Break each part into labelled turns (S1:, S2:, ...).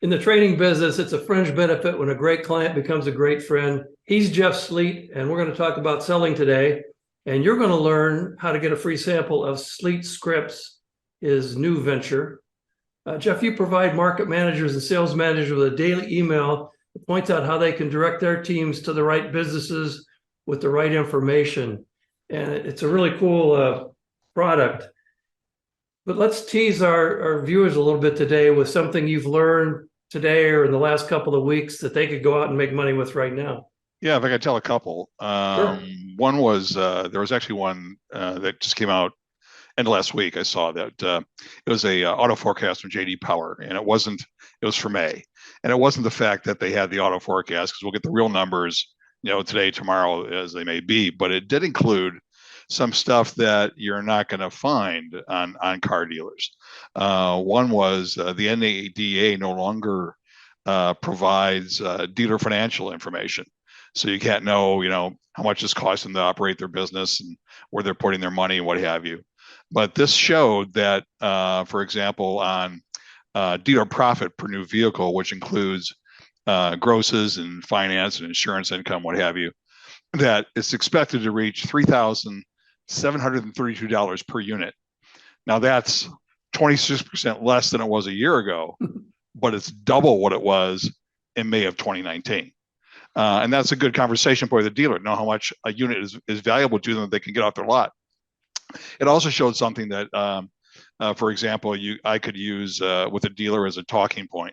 S1: In the training business, it's a fringe benefit when a great client becomes a great friend. He's Jeff Sleet, and we're going to talk about selling today. And you're going to learn how to get a free sample of Sleet Scripts, his new venture. Jeff, you provide market managers and sales managers with a daily email that points out how they can direct their teams to the right businesses with the right information. And it's a really cool product. But let's tease our viewers a little bit today with something you've learned today or in the last couple of weeks that they could go out and make money with right now.
S2: Yeah, if I could tell a couple.
S1: Sure.
S2: One was there was actually one that just came out end of last week. I saw that it was a auto forecast from JD Power, and it was for May, and it wasn't the fact that they had the auto forecast because we'll get the real numbers, today, tomorrow, as they may be, but it did include some stuff that you're not going to find on car dealers. One was the NADA no longer provides dealer financial information. So you can't know, how much it's costing to operate their business and where they're putting their money and what have you. But this showed that, for example, on dealer profit per new vehicle, which includes grosses and finance and insurance income, what have you, that it's expected to reach $3,732 per unit. Now that's 26% less than it was a year ago, but it's double what it was in May of 2019. And that's a good conversation for the dealer, know how much a unit is valuable to them that they can get off their lot. It also showed something that, for example, I could use with a dealer as a talking point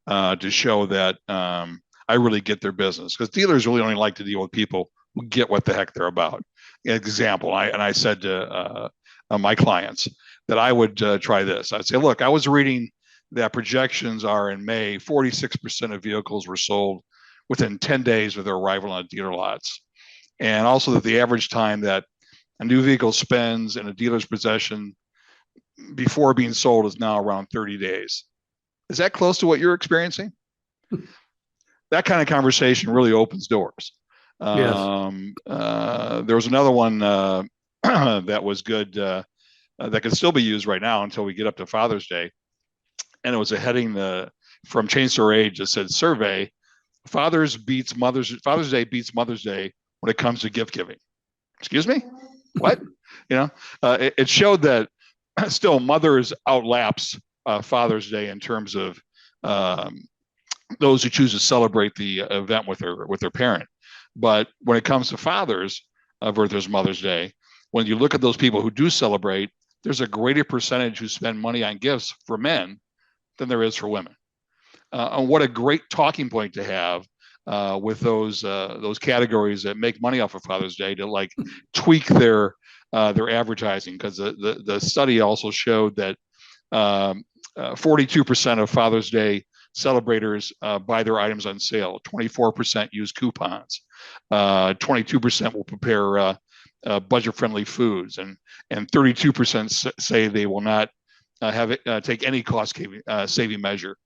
S2: to show that I really get their business, because dealers really only like to deal with people who get what the heck they're about. Example, I said to my clients that I would try this. I'd say, look, I was reading that projections are in May, 46% of vehicles were sold within 10 days of their arrival on dealer lots. And also that the average time that a new vehicle spends in a dealer's possession before being sold is now around 30 days. Is that close to what you're experiencing? That kind of conversation really opens doors.
S1: Yes.
S2: There was another one that was good that can still be used right now until we get up to Father's Day. And it was a heading from Chainsaw Age that said, survey, Father's Day beats Mother's Day when it comes to gift giving. Excuse me? What? It showed that still mothers outlaps Father's Day in terms of those who choose to celebrate the event with their parent. But when it comes to fathers versus Mother's Day, when you look at those people who do celebrate, there's a greater percentage who spend money on gifts for men than there is for women. And what a great talking point to have with those categories that make money off of Father's Day to like tweak their advertising, because the study also showed that 42% of Father's Day celebrators buy their items on sale. 24% use coupons. 22% will prepare budget-friendly foods, and 32% say they will not take any cost-saving measure.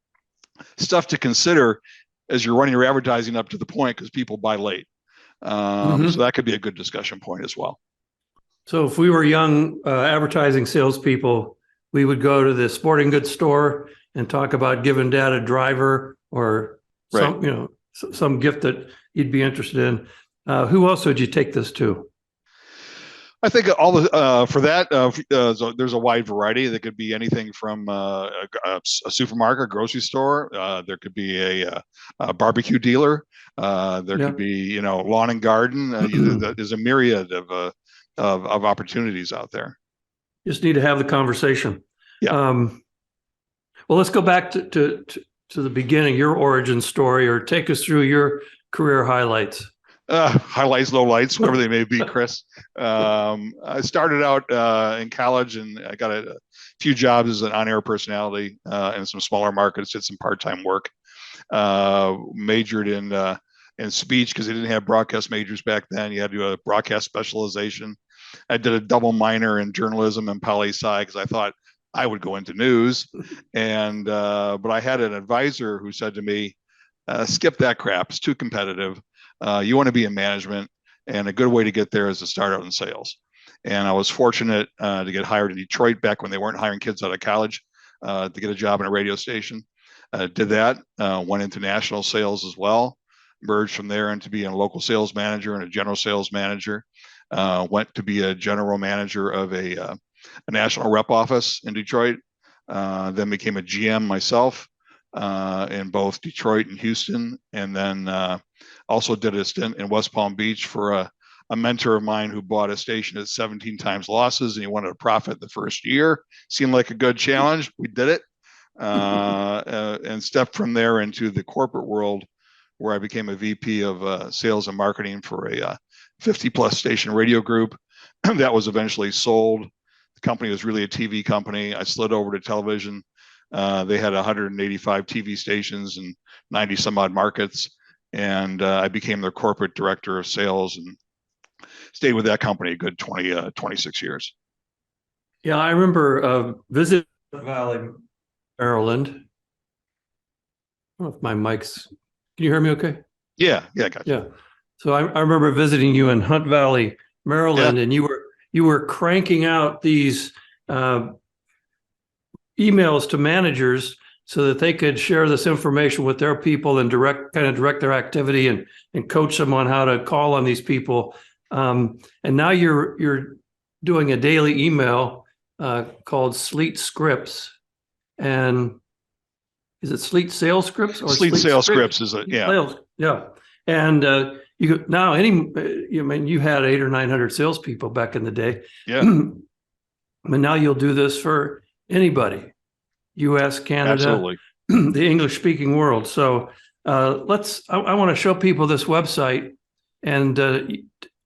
S2: Stuff to consider as you're running your advertising up to the point, because people buy late. So that could be a good discussion point as well.
S1: So if we were young advertising salespeople, we would go to the sporting goods store and talk about giving dad a driver or some gift that you'd be interested in. Who else would you take this to?
S2: I think all the for that there's a wide variety. There could be anything from a supermarket, grocery store. There could be a barbecue dealer. There could be lawn and garden. There's a myriad of opportunities out there.
S1: Just need to have the conversation.
S2: Yeah.
S1: Well, let's go back to the beginning, your origin story, or take us through your career highlights.
S2: Highlights, lowlights, whatever they may be, Chris. I started out in college, and I got a few jobs as an on-air personality in some smaller markets. Did some part-time work. Majored in speech because they didn't have broadcast majors back then. You had to do a broadcast specialization. I did a double minor in journalism and poli-sci because I thought I would go into news. And but I had an advisor who said to me, "Skip that crap. It's too competitive. You want to be in management, and a good way to get there is to start out in sales." And I was fortunate to get hired in Detroit back when they weren't hiring kids out of college to get a job in a radio station. Did that, went into national sales as well, merged from there into being a local sales manager and a general sales manager. Went to be a general manager of a national rep office in Detroit. Then became a GM myself in both Detroit and Houston, and then also did a stint in West Palm Beach for a mentor of mine who bought a station at 17 times losses, and he wanted a profit the first year. Seemed like a good challenge. We did it, and stepped from there into the corporate world, where I became a VP of sales and marketing for a 50 plus station radio group that was eventually sold. The company was really a TV company. I slid over to television. They had 185 TV stations and 90 some odd markets. And I became their corporate director of sales and stayed with that company a good 26 years.
S1: Yeah, I remember visiting Valley, Maryland. I don't know if my mic's, can you hear me okay?
S2: Yeah, I got you.
S1: Yeah. So I remember visiting you in Hunt Valley, Maryland, and you were cranking out these emails to managers so that they could share this information with their people and direct their activity and coach them on how to call on these people. And now you're doing a daily email called Sleet Scripts. And is it Sleet Sales Scripts or
S2: Sleet Sales Scripts is a
S1: Sales, yeah. And you now you had 800 or 900 salespeople back in the day.
S2: Yeah.
S1: But now you'll do this for anybody, U.S., Canada,
S2: absolutely,
S1: the English-speaking world. So I want to show people this website and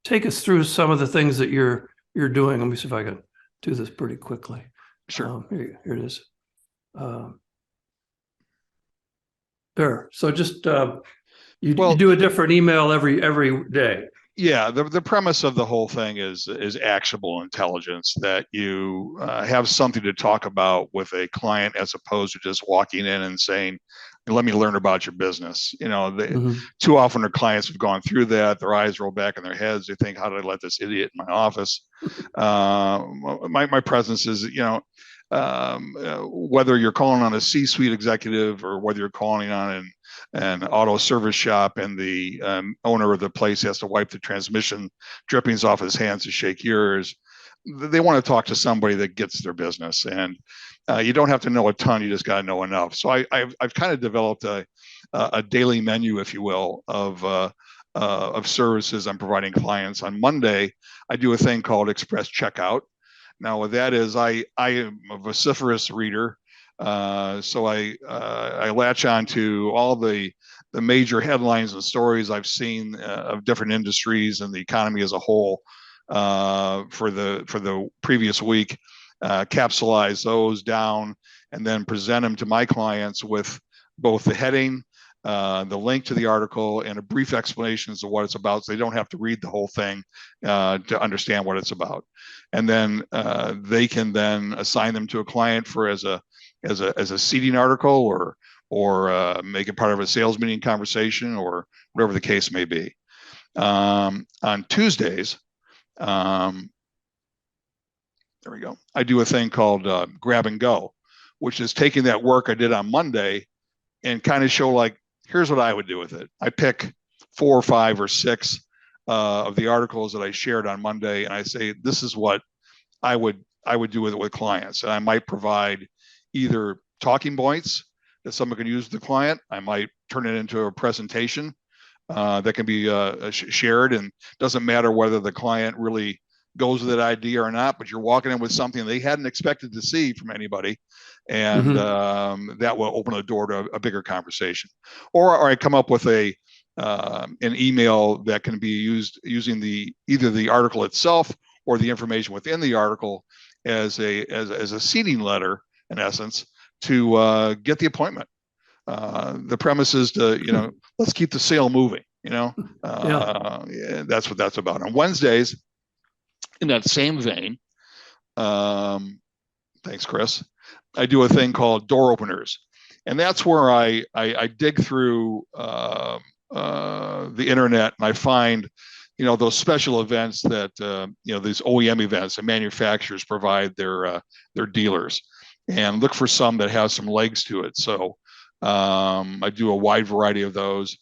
S1: take us through some of the things that you're doing. Let me see if I can do this pretty quickly.
S2: Sure.
S1: Here it is. There. So just you do a different email every day.
S2: Yeah, the premise of the whole thing is actionable intelligence, that you have something to talk about with a client as opposed to just walking in and saying, "Let me learn about your business." Too often our clients have gone through that. Their eyes roll back in their heads. They think, "How did I let this idiot in my office?" My presence is, whether you're calling on a C-suite executive or whether you're calling on an auto service shop and the owner of the place has to wipe the transmission drippings off his hands to shake yours, they want to talk to somebody that gets their business. And you don't have to know a ton, you just got to know enough. So I've kind of developed a daily menu, if you will, of services I'm providing clients. On Monday, I do a thing called Express Checkout. Now, what that is, I am a vociferous reader. So I latch on to all the major headlines and stories I've seen of different industries and the economy as a whole for the previous week, capsulize those down, and then present them to my clients with both the heading, the link to the article, and a brief explanation as to what it's about, so they don't have to read the whole thing to understand what it's about. And then they can then assign them to a client for as a seeding article or make it part of a sales meeting conversation or whatever the case may be. On Tuesdays, there we go, I do a thing called Grab and Go, which is taking that work I did on Monday and kind of show, like, here's what I would do with it. I pick 4 or 5 or 6 of the articles that I shared on Monday, and I say, this is what I would do with clients. And I might provide either talking points that someone can use with the client. I might turn it into a presentation that can be shared, and doesn't matter whether the client really goes with that idea or not, but you're walking in with something they hadn't expected to see from anybody, and that will open the door to a bigger conversation. Or I come up with an email that can be used using either the article itself or the information within the article as a seeding letter, in essence, to get the appointment. The premise is to, let's keep the sale moving, that's what that's about. On Wednesdays, in that same vein, thanks, Chris, I do a thing called Door Openers. And that's where I dig through the internet, and I find, those special events that, these OEM events that manufacturers provide their dealers, and look for some that have some legs to it. So I do a wide variety of those,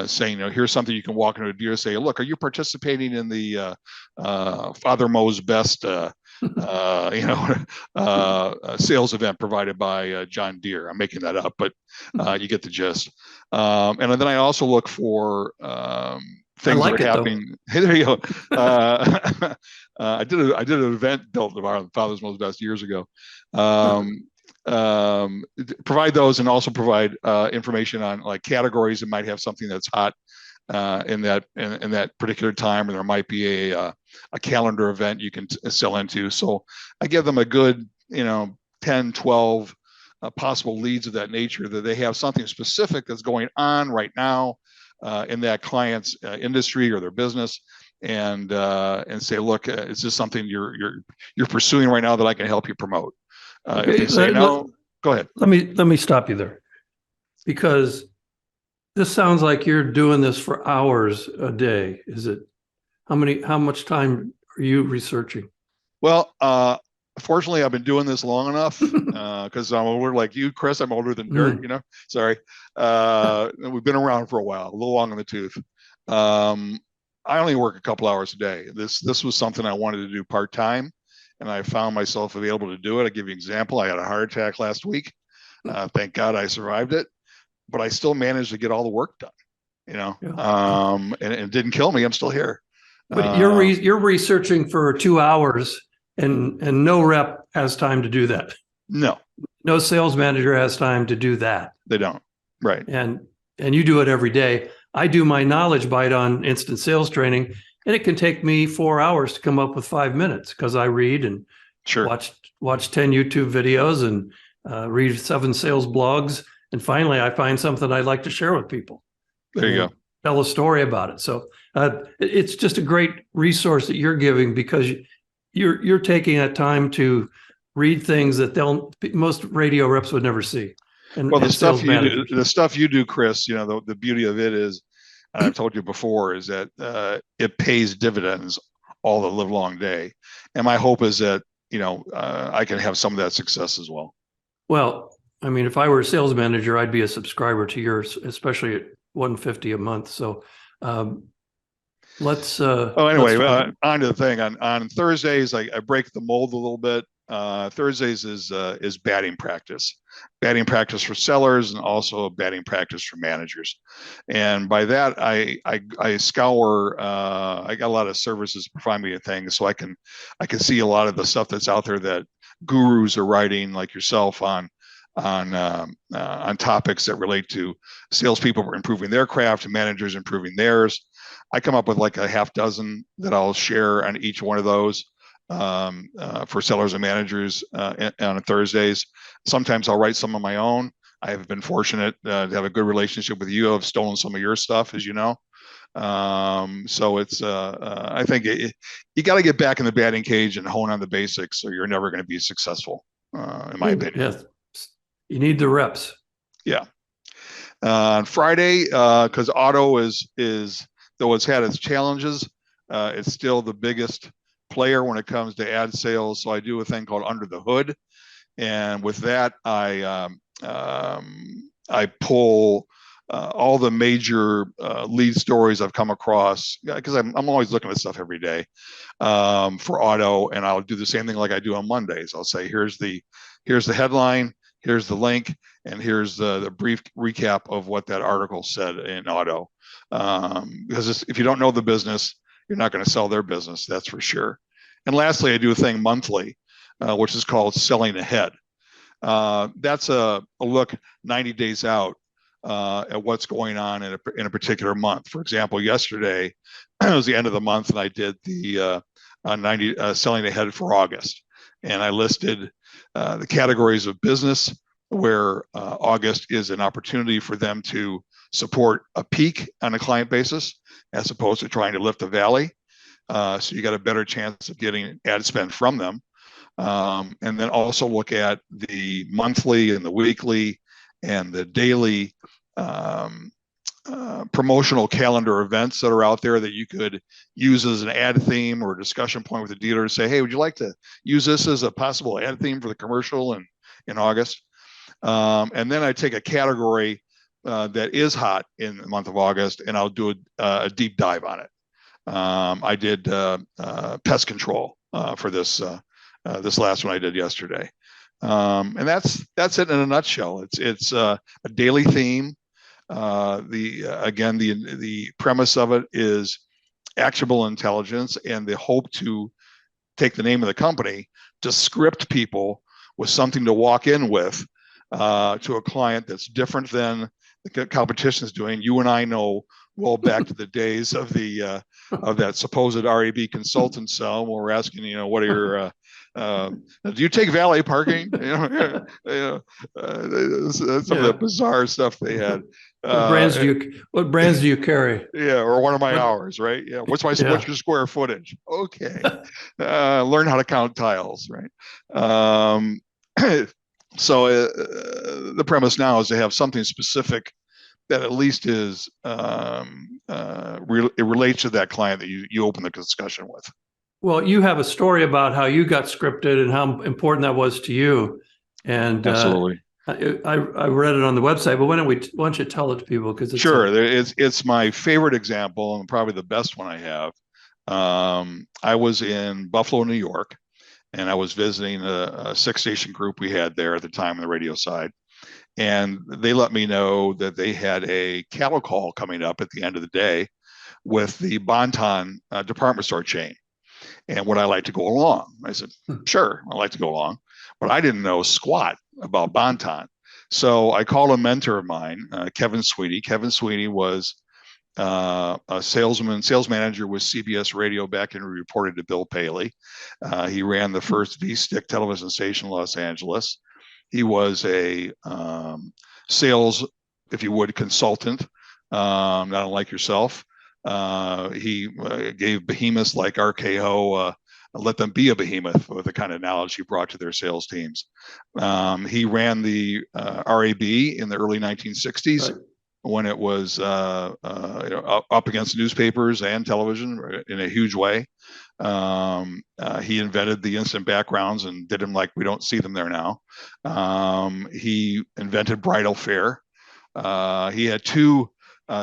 S2: saying, here's something you can walk into a dealer and say, look, are you participating in the Father Mo's Best, sales event provided by John Deere? I'm making that up, but you get the gist. And then I also look for things
S1: like
S2: that are happening. Hey, there you go. I did an event built about Father's Most Best years ago. Provide those, and also provide information on like categories that might have something that's hot in that particular time, or there might be a calendar event you can sell into. So I give them a good 10, 12 possible leads of that nature, that they have something specific that's going on right now in that client's industry or their business, and say, look, is this something you're pursuing right now that I can help you promote? If they say no, go ahead.
S1: Let me stop you there, because this sounds like you're doing this for hours a day. Is it? How much time are you researching?
S2: Well, fortunately, I've been doing this long enough, because I'm older like you, Chris. I'm older than dirt, sorry. We've been around for a while, a little long in the tooth. I only work a couple hours a day. This was something I wanted to do part-time, and I found myself able to do it. I'll give you an example. I had a heart attack last week. Thank God I survived it, but I still managed to get all the work done, and it didn't kill me. I'm still here.
S1: But you're researching for 2 hours, and no rep has time to do that. No sales manager has time to do that.
S2: They don't. Right.
S1: And you do it every day. I do my knowledge bite on instant sales training, and it can take me 4 hours to come up with 5 minutes, because I read and watch 10 YouTube videos and read 7 sales blogs. And finally, I find something I'd like to share with people.
S2: There you go.
S1: Tell a story about it. So it's just a great resource that you're giving, because you're taking that time to read things that most radio reps would never see.
S2: The stuff you do, Chris, the beauty of it is, and I've told you before, is that it pays dividends all the live long day. And my hope is that, I can have some of that success as well.
S1: Well, I mean, if I were a sales manager, I'd be a subscriber to yours, especially at $150 a month. So let's.
S2: Anyway, on to the thing. On Thursdays, I break the mold a little bit. Thursdays is batting practice for sellers, and also batting practice for managers. And by that, I scour. I got a lot of services provide me things, so I can see a lot of the stuff that's out there that gurus are writing, like yourself, on topics that relate to salespeople improving their craft and managers improving theirs. I come up with like a half dozen that I'll share on each one of those for sellers and managers on Thursdays. Sometimes I'll write some of my own. I have been fortunate to have a good relationship with you. I've stolen some of your stuff, as you know. So it's I think you got to get back in the batting cage and hone on the basics, or you're never going to be successful, in my opinion.
S1: Yes. You need the reps.
S2: Yeah. On Friday, because auto is though it's had its challenges, it's still the biggest player when it comes to ad sales. So I do a thing called Under the Hood, and with that, I pull all the major lead stories I've come across, because I'm always looking at stuff every day for auto, and I'll do the same thing like I do on Mondays. I'll say, here's the headline, here's the link, and here's the brief recap of what that article said in auto. Because if you don't know the business, you're not going to sell their business, that's for sure. And lastly, I do a thing monthly, which is called Selling Ahead. That's a look 90 days out at what's going on in a particular month. For example, yesterday it was the end of the month, and I did the 90 Selling Ahead for August, and I listed the categories of business where August is an opportunity for them to support a peak on a client basis, as opposed to trying to lift a valley. So you got a better chance of getting ad spend from them. And then also look at the monthly and the weekly and the daily promotional calendar events that are out there that you could use as an ad theme or a discussion point with the dealer to say, hey, would you like to use this as a possible ad theme for the commercial in August? And then I take a category that is hot in the month of August, and I'll do a deep dive on it. I did pest control for this last one I did yesterday, and that's it in a nutshell. It's a daily theme. The premise of it is actionable intelligence, and the hope to take the name of the company to script people with something to walk in with to a client that's different than the competition is doing. You and I know well back to the days of the of that supposed RAB consultant cell, where we're asking, what are your do you take valet parking? Some of the bizarre stuff they had.
S1: What brands do you carry?
S2: Yeah, or one of my hours, right? Yeah, what's your square footage? Okay, learn how to count tiles, right? So the premise now is to have something specific that at least is it relates to that client that you open the discussion with.
S1: Well, you have a story about how you got scripted and how important that was to you. And
S2: absolutely,
S1: I read it on the website, but why don't you tell it to people? Because
S2: it's my favorite example and probably the best one I have. I was in Buffalo, New York, and I was visiting a 6-station group we had there at the time on the radio side. And they let me know that they had a cattle call coming up at the end of the day with the Bon-Ton department store chain. And would I like to go along? I said, sure, I'd like to go along. But I didn't know squat about Bon-Ton. So I called a mentor of mine, Kevin Sweeney. Kevin Sweeney was a sales manager with CBS Radio back when he reported to Bill Paley. He ran the first V-Stick television station in Los Angeles. He was a sales, if you would, consultant, not unlike yourself. He gave behemoths like RKO, let them be a behemoth with the kind of knowledge he brought to their sales teams. He ran the RAB in the early 1960s. Right. When it was up against newspapers and television in a huge way. He invented the instant backgrounds and did them like we don't see them there now. He invented bridal fare. He had two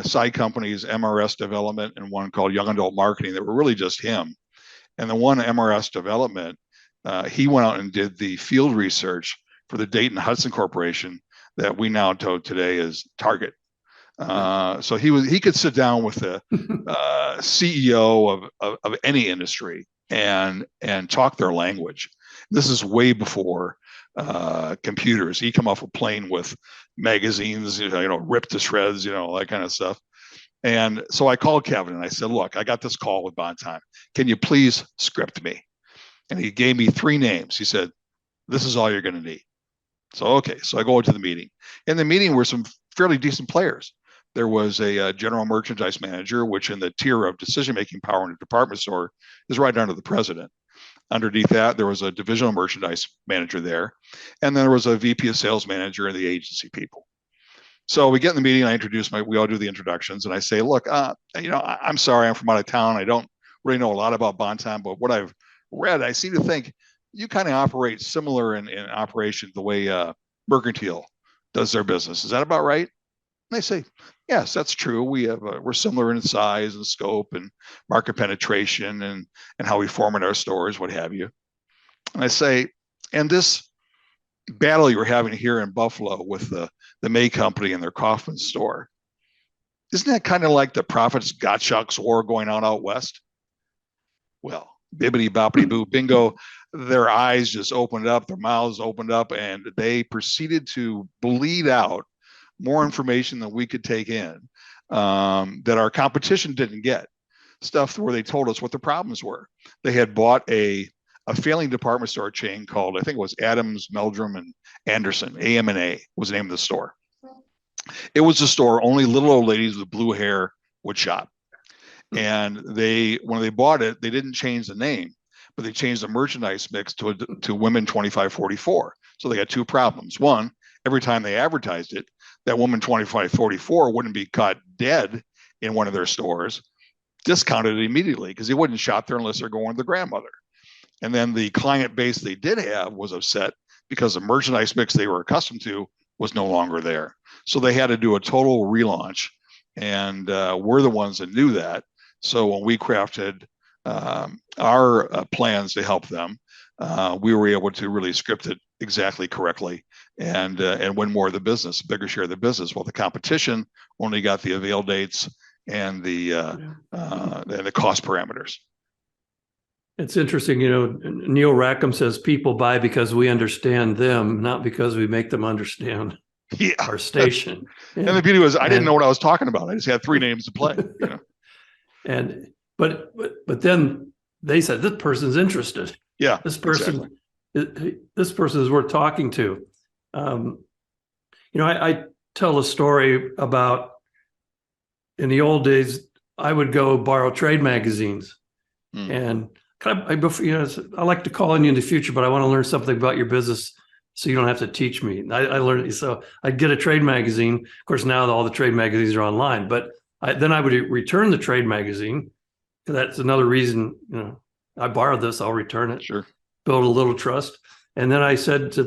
S2: side companies, MRS Development and one called Young Adult Marketing, that were really just him. And the one, MRS Development, he went out and did the field research for the Dayton Hudson Corporation that we now know today as Target. So he could sit down with the CEO of any industry and talk their language. This is way before computers. He come off a plane with magazines, ripped to shreds, that kind of stuff. And so I called Kevin and I said, look, I got this call with Bon-Ton. Can you please script me? And he gave me 3 names. He said, this is all you're going to need. So, okay. So I go into the meeting. In the meeting were some fairly decent players. There was a general merchandise manager, which in the tier of decision-making power in a department store is right under the president. Underneath that, there was a divisional merchandise manager there. And then there was a VP of sales manager and the agency people. So we get in the meeting, we all do the introductions, and I say, look, I'm sorry, I'm from out of town. I don't really know a lot about Bon-Ton, but what I've read, I seem to think you kind of operate similar in operation the way Mercantile does their business. Is that about right? And they say, yes, that's true. We're similar in size and scope and market penetration and how we format our stores, what have you. And I say, and this battle you're having here in Buffalo with the May Company and their Kaufman store, isn't that kind of like the Profits Gottschalks war going on out west? Well, bibbity boppity boo, bingo. Their eyes just opened up, their mouths opened up, and they proceeded to bleed out more information than we could take in that our competition didn't get. Stuff where they told us what the problems were. They had bought a failing department store chain called, I think it was Adams, Meldrum, and Anderson. AM&A was the name of the store. It was a store only little old ladies with blue hair would shop. And when they bought it, they didn't change the name, but they changed the merchandise mix to women 25-44. So they got 2 problems. One, every time they advertised it, that woman 25-44 wouldn't be caught dead in one of their stores, discounted it immediately because they wouldn't shop there unless they're going with the grandmother. And then the client base they did have was upset because the merchandise mix they were accustomed to was no longer there. So they had to do a total relaunch, and we're the ones that knew that. So when we crafted our plans to help them, we were able to really script it exactly correctly and win more of the business, bigger share of the business. While the competition only got the avail dates and the cost parameters.
S1: It's interesting, Neil Rackham says people buy because we understand them, not because we make them understand our station.
S2: And the beauty was, I didn't know what I was talking about. I just had 3 names to play.
S1: But then they said, this person's interested.
S2: Yeah,
S1: this person is worth talking to. I tell a story about, in the old days, I would go borrow trade magazines, and I like to call on you in the future, but I want to learn something about your business, so you don't have to teach me. I learned, so I'd get a trade magazine. Of course, now all the trade magazines are online, but then I would return the trade magazine. That's another reason, I borrowed this, I'll return it.
S2: Sure.
S1: Build a little trust. And then I said to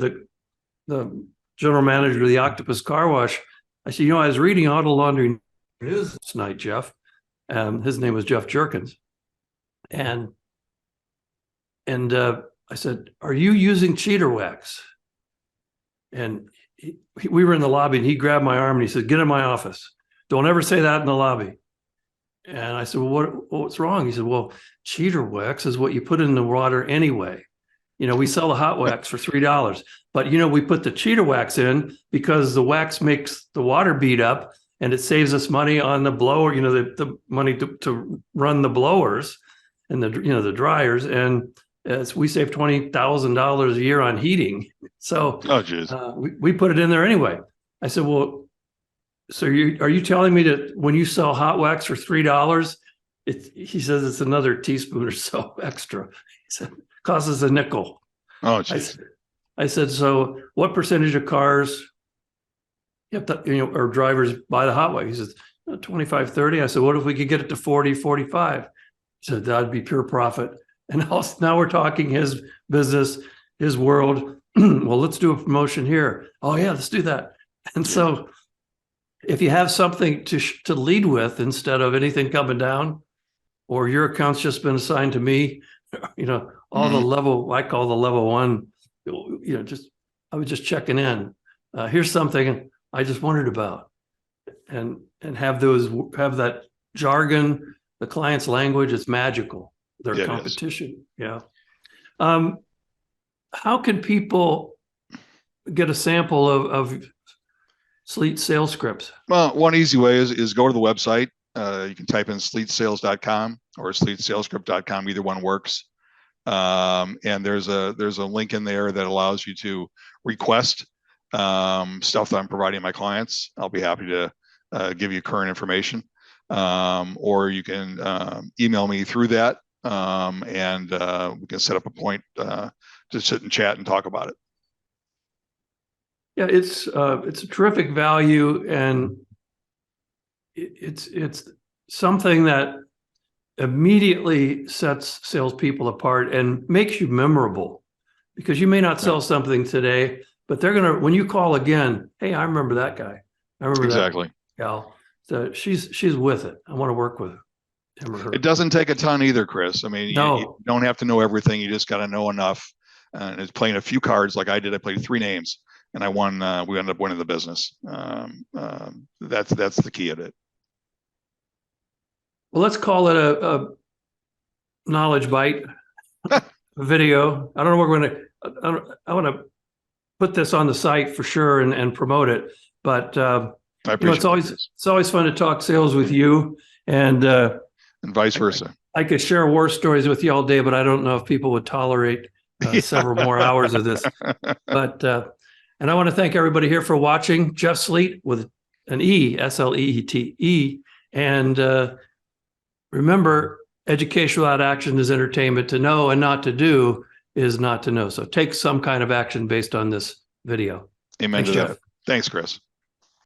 S1: the general manager of the Octopus Car Wash, I said, I was reading Auto Laundry News this night, Jeff. His name was Jeff Jerkins. And I said, are you using cheater wax? And we were in the lobby, and he grabbed my arm and he said, get in my office. Don't ever say that in the lobby. And I said, well, what's wrong? He said, well, cheater wax is what you put in the water anyway. We sell the hot wax for $3, but we put the cheater wax in because the wax makes the water beat up, and it saves us money on the blower, the money to run the blowers and the dryers. And we save $20,000 a year on heating. So we put it in there anyway. I said, well, so are you telling me that when you sell hot wax for $3, he says it's another teaspoon or so extra. He said, costs us a nickel.
S2: Oh, geez.
S1: I said, so what percentage of cars or drivers buy the hot wax? He says, 25, 30. I said, what if we could get it to 40, 45? He said, that'd be pure profit. And now we're talking his business, his world. Well, let's do a promotion here. Oh yeah, let's do that. And so if you have something to lead with instead of anything coming down, or your account's just been assigned to me, all the level, I call the level 1, I was just checking in. Here's something I just wondered about, and have that jargon, the client's language. It's magical. Their competition. Yeah. How can people get a sample of Sleet sales scripts?
S2: Well, one easy way is go to the website. You can type in sleetsales.com or sleetsalescript.com. Either one works. And there's a link in there that allows you to request stuff that I'm providing my clients. I'll be happy to give you current information. Or you can email me through that, and we can set up a point to sit and chat and talk about it.
S1: Yeah, it's a terrific value, and it's something that immediately sets salespeople apart and makes you memorable, because you may not sell something today, but they're gonna, when you call again, hey, I remember that guy. I remember
S2: exactly
S1: that gal. So she's with it. I want to work with him or her.
S2: It doesn't take a ton either, Chris. I mean, you don't have to know everything. You just got to know enough. And it's playing a few cards like I did. I played 3 names. And I won. We ended up winning the business. That's the key of it.
S1: Well, let's call it a knowledge bite video. I don't know. I want to put this on the site for sure and promote it. But it's always fun to talk sales with you, and
S2: vice versa.
S1: I could share war stories with you all day, but I don't know if people would tolerate several more hours of this. But and I want to thank everybody here for watching. Jeff Sleet with an E, S-L-E-E-T-E. And remember, education without action is entertainment. To know and not to do is not to know. So take some kind of action based on this video.
S2: Amen to that. Thanks, Chris.